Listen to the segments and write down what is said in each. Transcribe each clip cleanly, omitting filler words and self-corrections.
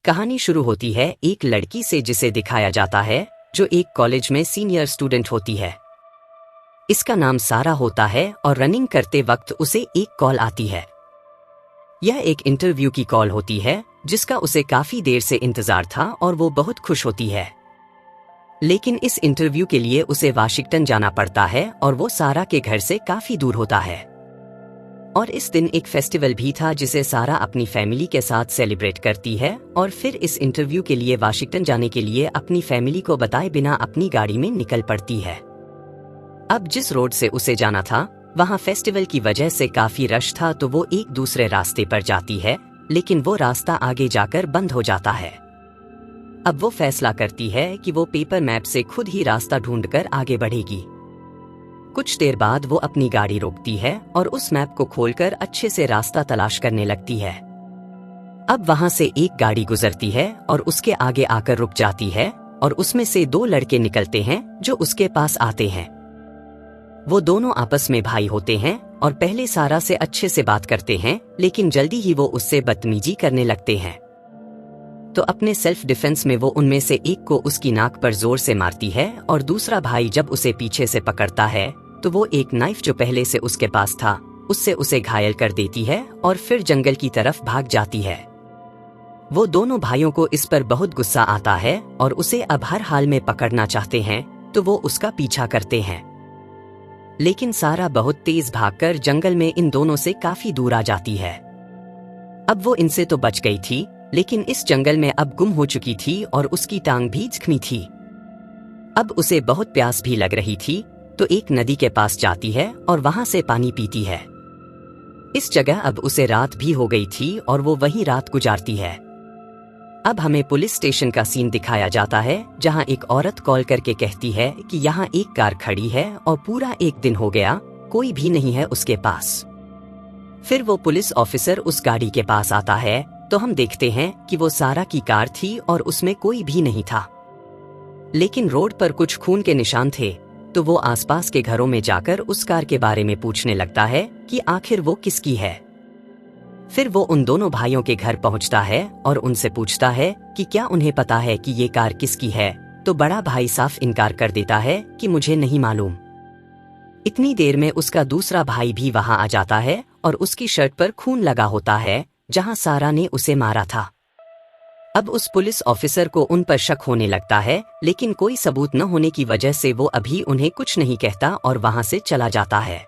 कहानी शुरू होती है एक लड़की से जिसे दिखाया जाता है जो एक कॉलेज में सीनियर स्टूडेंट होती है। इसका नाम सारा होता है और रनिंग करते वक्त उसे एक कॉल आती है। यह एक इंटरव्यू की कॉल होती है जिसका उसे काफी देर से इंतजार था और वो बहुत खुश होती है। लेकिन इस इंटरव्यू के लिए उसे वाशिंगटन जाना पड़ता है और वो सारा के घर से काफी दूर होता है। और इस दिन एक फेस्टिवल भी था जिसे सारा अपनी फैमिली के साथ सेलिब्रेट करती है और फिर इस इंटरव्यू के लिए वाशिंगटन जाने के लिए अपनी फैमिली को बताए बिना अपनी गाड़ी में निकल पड़ती है। अब जिस रोड से उसे जाना था वहां फेस्टिवल की वजह से काफी रश था, तो वो एक दूसरे रास्ते पर जाती है, लेकिन वो रास्ता आगे जाकर बंद हो जाता है। अब वो फैसला करती है कि वो पेपर मैप से खुद ही रास्ता ढूंढकर आगे बढ़ेगी। कुछ देर बाद वो अपनी गाड़ी रोकती है और उस मैप को खोलकर अच्छे से रास्ता तलाश करने लगती है। अब वहां से एक गाड़ी गुजरती है और उसके आगे आकर रुक जाती है और उसमें से दो लड़के निकलते हैं जो उसके पास आते हैं। वो दोनों आपस में भाई होते हैं और पहले सारा से अच्छे से बात करते हैं, लेकिन जल्दी ही वो उससे बदतमीजी करने लगते हैं। तो अपने सेल्फ डिफेंस में वो उनमें से एक को उसकी नाक पर जोर से मारती है और दूसरा भाई जब उसे पीछे से पकड़ता है तो वो एक नाइफ जो पहले से उसके पास था उससे उसे घायल कर देती है और फिर जंगल की तरफ भाग जाती है। वो दोनों भाइयों को इस पर बहुत गुस्सा आता है और उसे अब हर हाल में पकड़ना चाहते हैं, तो वो उसका पीछा करते हैं। लेकिन सारा बहुत तेज भागकर जंगल में इन दोनों से काफी दूर आ जाती है। अब वो इनसे तो बच गई थी, लेकिन इस जंगल में अब गुम हो चुकी थी और उसकी टांग भी जख्मी थी। अब उसे बहुत प्यास भी लग रही थी, तो एक नदी के पास जाती है और वहां से पानी पीती है। इस जगह अब उसे रात भी हो गई थी और वो वहीं रात गुजारती है। अब हमें पुलिस स्टेशन का सीन दिखाया जाता है जहां एक औरत कॉल करके कहती है कि यहाँ एक कार खड़ी है और पूरा एक दिन हो गया, कोई भी नहीं है उसके पास। फिर वो पुलिस ऑफिसर उस गाड़ी के पास आता है, तो हम देखते हैं कि वो सारा की कार थी और उसमें कोई भी नहीं था। लेकिन रोड पर कुछ खून के निशान थे, तो वो आसपास के घरों में जाकर उस कार के बारे में पूछने लगता है कि आखिर वो किसकी है। फिर वो उन दोनों भाइयों के घर पहुंचता है और उनसे पूछता है कि क्या उन्हें पता है कि ये कार किसकी है, तो बड़ा भाई साफ इनकार कर देता है कि मुझे नहीं मालूम। इतनी देर में उसका दूसरा भाई भी वहां आ जाता है और उसकी शर्ट पर खून लगा होता है जहां सारा ने उसे मारा था। अब उस पुलिस ऑफिसर को उन पर शक होने लगता है, लेकिन कोई सबूत न होने की वजह से वो अभी उन्हें कुछ नहीं कहता और वहां से चला जाता है।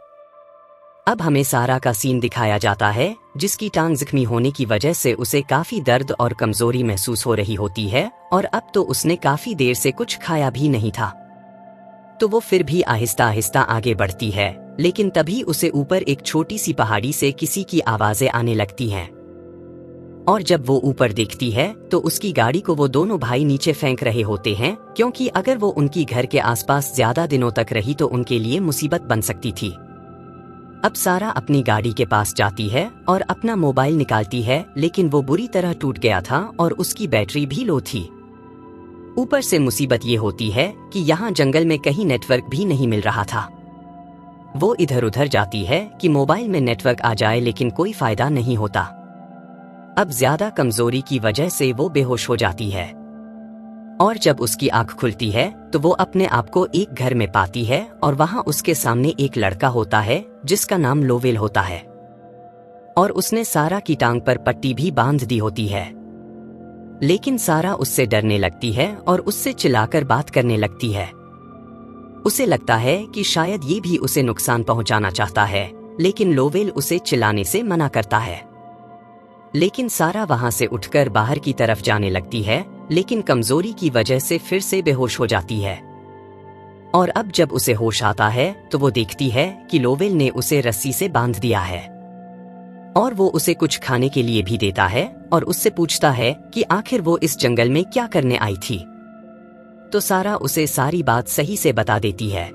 अब हमें सारा का सीन दिखाया जाता है जिसकी टांग जख्मी होने की वजह से उसे काफी दर्द और कमजोरी महसूस हो रही होती है और अब तो उसने काफी देर से कुछ खाया भी नहीं था। तो वो फिर भी आहिस्ता आहिस्ता आगे बढ़ती है, लेकिन तभी उसे ऊपर एक छोटी सी पहाड़ी से किसी की आवाजें आने लगती हैं। और जब वो ऊपर देखती है तो उसकी गाड़ी को वो दोनों भाई नीचे फेंक रहे होते हैं, क्योंकि अगर वो उनकी घर के आसपास ज्यादा दिनों तक रही तो उनके लिए मुसीबत बन सकती थी। अब सारा अपनी गाड़ी के पास जाती है और अपना मोबाइल निकालती है, लेकिन वो बुरी तरह टूट गया था और उसकी बैटरी भी लो थी। ऊपर से मुसीबत ये होती है कि यहाँ जंगल में कहीं नेटवर्क भी नहीं मिल रहा था। वो इधर उधर जाती है कि मोबाइल में नेटवर्क आ जाए, लेकिन कोई फायदा नहीं होता। अब ज्यादा कमजोरी की वजह से वो बेहोश हो जाती है और जब उसकी आंख खुलती है तो वो अपने आप को एक घर में पाती है और वहां उसके सामने एक लड़का होता है जिसका नाम लोवेल होता है और उसने सारा की टांग पर पट्टी भी बांध दी होती है। लेकिन सारा उससे डरने लगती है और उससे चिल्लाकर बात करने लगती है। उसे लगता है कि शायद ये भी उसे नुकसान पहुंचाना चाहता है, लेकिन लोवेल उसे चिल्लाने से मना करता है। लेकिन सारा वहां से उठकर बाहर की तरफ जाने लगती है, लेकिन कमजोरी की वजह से फिर से बेहोश हो जाती है। और अब जब उसे होश आता है तो वो देखती है कि लोवेल ने उसे रस्सी से बांध दिया है और वो उसे कुछ खाने के लिए भी देता है और उससे पूछता है कि आखिर वो इस जंगल में क्या करने आई थी। तो सारा उसे सारी बात सही से बता देती है।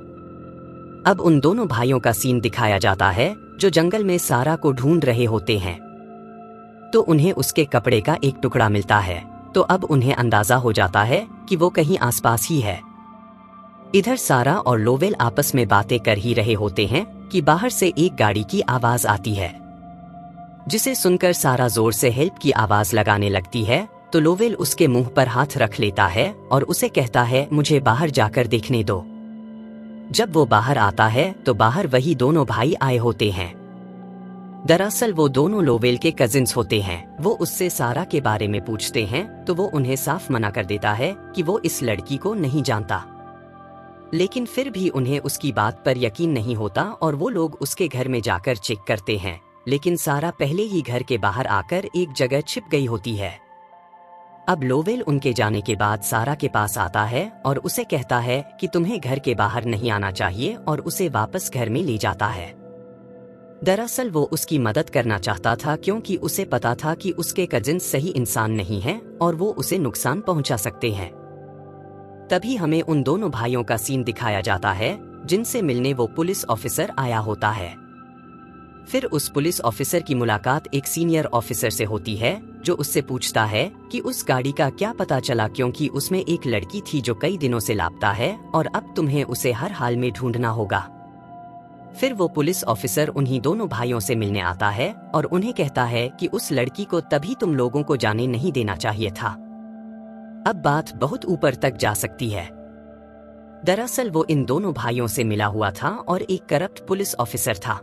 अब उन दोनों भाइयों का सीन दिखाया जाता है जो जंगल में सारा को ढूंढ रहे होते हैं। तो उन्हें उसके कपड़े का एक टुकड़ा मिलता है, तो अब उन्हें अंदाजा हो जाता है कि वो कहीं आसपास ही है। इधर सारा और लोवेल आपस में बातें कर ही रहे होते हैं कि बाहर से एक गाड़ी की आवाज आती है, जिसे सुनकर सारा जोर से हेल्प की आवाज लगाने लगती है तो लोवेल उसके मुंह पर हाथ रख लेता है और उसे कहता है, मुझे बाहर जाकर देखने दो। जब वो बाहर आता है तो बाहर वही दोनों भाई आए होते हैं। दरअसल वो दोनों लोवेल के कजिन्स होते हैं। वो उससे सारा के बारे में पूछते हैं तो वो उन्हें साफ मना कर देता है कि वो इस लड़की को नहीं जानता। लेकिन फिर भी उन्हें उसकी बात पर यकीन नहीं होता और वो लोग उसके घर में जाकर चेक करते हैं, लेकिन सारा पहले ही घर के बाहर आकर एक जगह छिप गई होती है। अब लोवेल उनके जाने के बाद सारा के पास आता है और उसे कहता है कि तुम्हें घर के बाहर नहीं आना चाहिए और उसे वापस घर में ले जाता है। दरअसल वो उसकी मदद करना चाहता था क्योंकि उसे पता था कि उसके कजिन सही इंसान नहीं हैं और वो उसे नुकसान पहुंचा सकते हैं। तभी हमें उन दोनों भाइयों का सीन दिखाया जाता है जिनसे मिलने वो पुलिस ऑफिसर आया होता है। फिर उस पुलिस ऑफिसर की मुलाकात एक सीनियर ऑफिसर से होती है जो उससे पूछता है कि उस गाड़ी का क्या पता चला, क्योंकि उसमें एक लड़की थी जो कई दिनों से लापता है और अब तुम्हें उसे हर हाल में ढूंढना होगा। फिर वो पुलिस ऑफिसर उन्हीं दोनों भाइयों से मिलने आता है और उन्हें कहता है कि उस लड़की को तभी तुम लोगों को जाने नहीं देना चाहिए था। अब बात बहुत ऊपर तक जा सकती है। दरअसल वो इन दोनों भाइयों से मिला हुआ था और एक करप्ट पुलिस ऑफिसर था।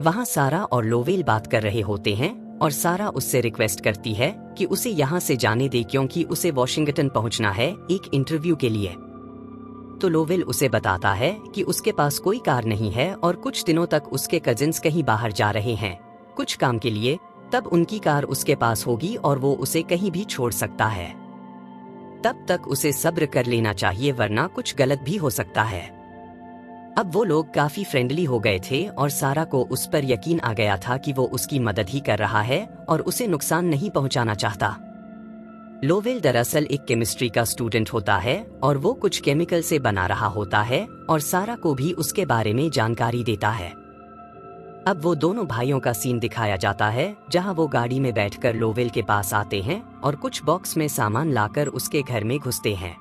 वहां सारा और लोवेल बात कर रहे होते हैं और सारा उससे रिक्वेस्ट करती है कि उसे यहाँ से जाने दे क्योंकि उसे वॉशिंगटन पहुंचना है एक इंटरव्यू के लिए। तो लोवेल उसे बताता है कि उसके पास कोई कार नहीं है और कुछ दिनों तक उसके कजिन्स कहीं बाहर जा रहे हैं कुछ काम के लिए, तब उनकी कार उसके पास होगी और वो उसे कहीं भी छोड़ सकता है। तब तक उसे सब्र कर लेना चाहिए वरना कुछ गलत भी हो सकता है। अब वो लोग काफी फ्रेंडली हो गए थे और सारा को उस पर यकीन आ गया था कि वो उसकी मदद ही कर रहा है और उसे नुकसान नहीं पहुंचाना चाहता। लोवेल दरअसल एक केमिस्ट्री का स्टूडेंट होता है और वो कुछ केमिकल से बना रहा होता है और सारा को भी उसके बारे में जानकारी देता है। अब वो दोनों भाइयों का सीन दिखाया जाता है जहां वो गाड़ी में बैठकर लोवेल के पास आते हैं और कुछ बॉक्स में सामान लाकर उसके घर में घुसते हैं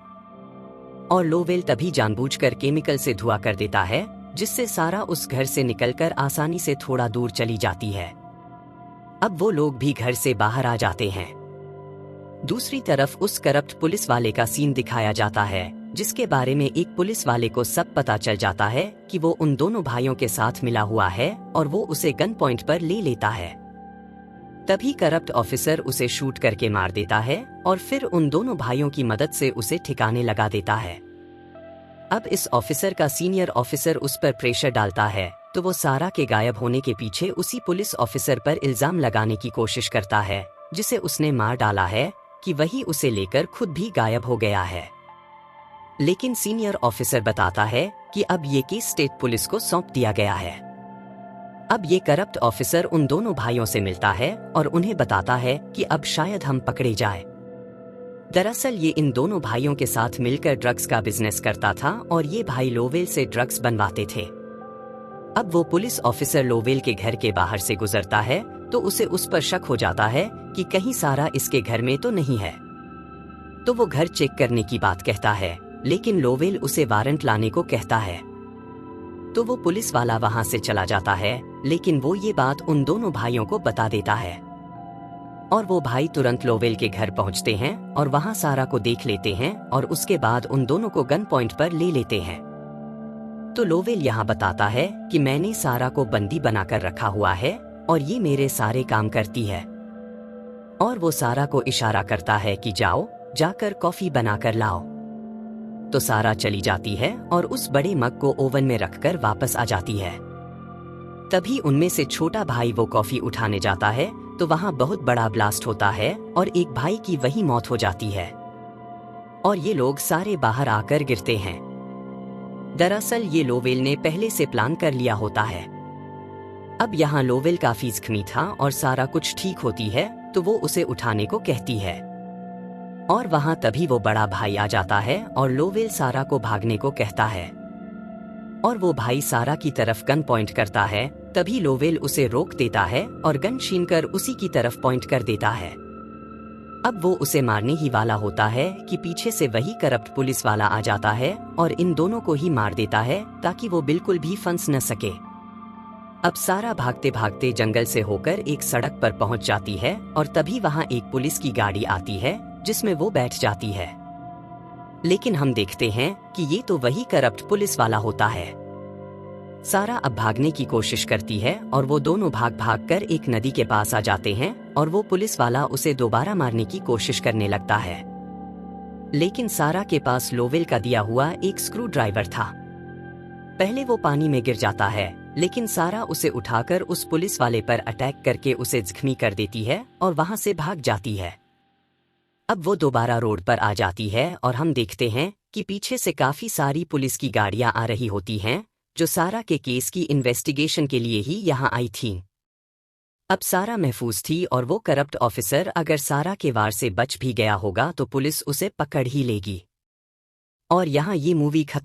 और लोवेल तभी जानबूझकर केमिकल से धुआं कर देता है जिससे सारा उस घर से निकलकर आसानी से थोड़ा दूर चली जाती है। अब वो लोग भी घर से बाहर आ जाते हैं। दूसरी तरफ उस करप्ट पुलिस वाले का सीन दिखाया जाता है जिसके बारे में एक पुलिस वाले को सब पता चल जाता है कि वो उन दोनों भाइयों के साथ मिला हुआ है और वो उसे गन पॉइंट पर ले लेता है। तभी करप्ट ऑफिसर उसे शूट करके मार देता है और फिर उन दोनों भाइयों की मदद से उसे ठिकाने लगा देता है। अब इस ऑफिसर का सीनियर ऑफिसर उस पर प्रेशर डालता है तो वो सारा के गायब होने के पीछे उसी पुलिस ऑफिसर पर इल्जाम लगाने की कोशिश करता है जिसे उसने मार डाला है कि वही उसे लेकर खुद भी गायब हो गया है। लेकिन सीनियर ऑफिसर बताता है कि अब ये केस स्टेट पुलिस को सौंप दिया गया है। अब ये करप्ट ऑफिसर उन दोनों भाइयों से मिलता है और उन्हें बताता है कि अब शायद हम पकड़े जाए। दरअसल ये इन दोनों भाइयों के साथ मिलकर ड्रग्स का बिजनेस करता था और ये भाई लोवेल से ड्रग्स बनवाते थे। अब वो पुलिस ऑफिसर लोवेल के घर के बाहर से गुजरता है तो उसे उस पर शक हो जाता है कि कहीं सारा इसके घर में तो नहीं है। तो वो घर चेक करने की बात कहता है, लेकिन लोवेल उसे वारंट लाने को कहता है। तो वो पुलिस वाला वहां से चला जाता है, लेकिन वो ये बात उन दोनों भाइयों को बता देता है और वो भाई तुरंत लोवेल के घर पहुंचते हैं और वहां सारा को देख लेते हैं और उसके बाद उन दोनों को गन पॉइंट पर ले लेते हैं। तो लोवेल यहाँ बताता है कि मैंने सारा को बंदी बनाकर रखा हुआ है और ये मेरे सारे काम करती है, और वो सारा को इशारा करता है कि जाओ जाकर कॉफी बनाकर लाओ। तो सारा चली जाती है और उस बड़े मग को ओवन में रखकर वापस आ जाती है। तभी उनमें से छोटा भाई वो कॉफी उठाने जाता है तो वहां बहुत बड़ा ब्लास्ट होता है और एक भाई की वही मौत हो जाती है और ये लोग सारे बाहर आकर गिरते हैं। दरअसल ये लोवेल ने पहले से प्लान कर लिया होता है। अब यहाँ लोवेल काफी जख्मी था और सारा कुछ ठीक होती है तो वो उसे उठाने को कहती है और वहां तभी वो बड़ा भाई आ जाता है और लोवेल सारा को भागने को कहता है और वो भाई सारा की तरफ गन पॉइंट करता है। तभी लोवेल उसे रोक देता है और गन छीनकर उसी की तरफ पॉइंट कर देता है। अब वो उसे मारने ही वाला होता है कि पीछे से वही करप्ट पुलिस वाला आ जाता है और इन दोनों को ही मार देता है ताकि वो बिल्कुल भी फंस न सके। अब सारा भागते भागते जंगल से होकर एक सड़क पर पहुंच जाती है और तभी वहां एक पुलिस की गाड़ी आती है जिसमें वो बैठ जाती है। लेकिन हम देखते हैं कि ये तो वही करप्ट पुलिस वाला होता है। सारा अब भागने की कोशिश करती है और वो दोनों भाग भाग कर एक नदी के पास आ जाते हैं और वो पुलिस वाला उसे दोबारा मारने की कोशिश करने लगता है। लेकिन सारा के पास लोवेल का दिया हुआ एक स्क्रू ड्राइवर था। पहले वो पानी में गिर जाता है, लेकिन सारा उसे उठाकर उस पुलिस वाले पर अटैक करके उसे जख्मी कर देती है और वहां से भाग जाती है। अब वो दोबारा रोड पर आ जाती है और हम देखते हैं कि पीछे से काफी सारी पुलिस की गाड़ियां आ रही होती हैं जो सारा के केस की इन्वेस्टिगेशन के लिए ही यहाँ आई थीं। अब सारा महफूज थी और वो करप्ट ऑफिसर अगर सारा के वार से बच भी गया होगा तो पुलिस उसे पकड़ ही लेगी। और यहाँ ये मूवी खत्म